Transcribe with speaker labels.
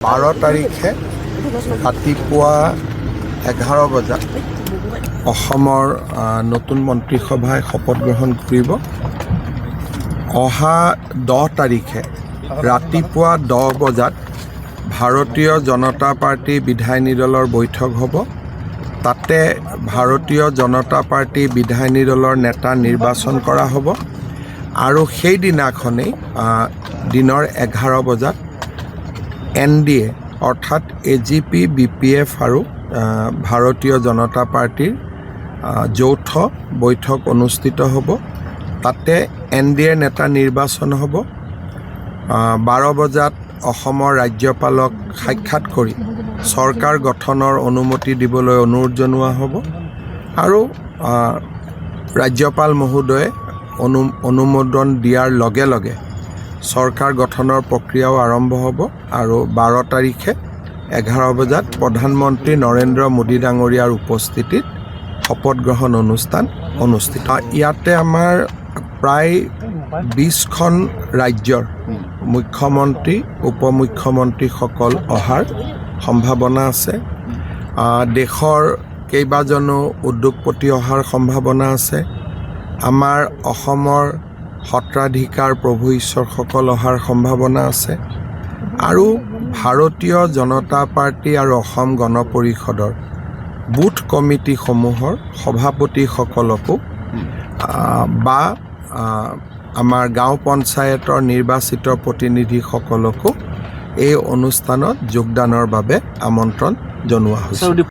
Speaker 1: 12 তাৰিখে ৰাতিপুৱা 11 বজাত অসমৰ নতুন মন্ত্ৰীসভাই শপত গ্ৰহণ কৰিব। অহা 10 তাৰিখে ৰাতিপুৱা 10 বজাত ভাৰতীয় জনতা পাৰ্টি বিধায়িনী দলৰ বৈঠক হ'ব। তাতে ভাৰতীয় জনতা পাৰ্টি বিধায়িনী দলৰ নেতা নিৰ্বাচন কৰা হ'ব আৰু সেইদিনাখনেই দিনৰ 11 বজাত NDA অৰ্থাৎ AGP, BPF আৰু ভাৰতীয় জনতা পাৰ্টিৰ যৌথ বৈঠক অনুষ্ঠিত হ'ব। তাতে NDA নেতা নিৰ্বাচন হ'ব। 12 বজাত অসমৰ ৰাজ্যপালক সাক্ষাৎ কৰি চৰকাৰ গঠনৰ অনুমতি দিবলৈ অনুৰোধ জনোৱা হ'ব আৰু ৰাজ্যপাল মহোদয়ে অনুমোদন দিয়াৰ লগে লগে চৰকাৰ গঠনৰ প্ৰক্ৰিয়াও আৰম্ভ হ'ব আৰু 12 তাৰিখে 11 বজাত প্ৰধানমন্ত্ৰী নৰেন্দ্ৰ মোদী ডাঙৰীয়াৰ উপস্থিতিত শপত গ্ৰহণ অনুষ্ঠান অনুষ্ঠিত। ইয়াতে আমাৰ প্ৰায় 20খন ৰাজ্যৰ মুখ্যমন্ত্ৰী উপমুখ্যমন্ত্ৰীসকল অহাৰ সম্ভাৱনা আছে। দেশৰ কেইবাজনো উদ্যোগপতি অহাৰ সম্ভাৱনা আছে। আমাৰ অসমৰ সত্ৰাধিকাৰ প্ৰভু ঈশ্বৰসকল অহাৰ সম্ভাৱনা আছে আৰু ভাৰতীয় জনতা পাৰ্টি আৰু অসম গণ পৰিষদৰ বুথ কমিটিসমূহৰ সভাপতিসকলকো বা আমাৰ গাঁও পঞ্চায়তৰ নিৰ্বাচিত প্ৰতিনিধিসকলকো এই অনুষ্ঠানত যোগদানৰ বাবে আমন্ত্ৰণ জনোৱা হৈছে।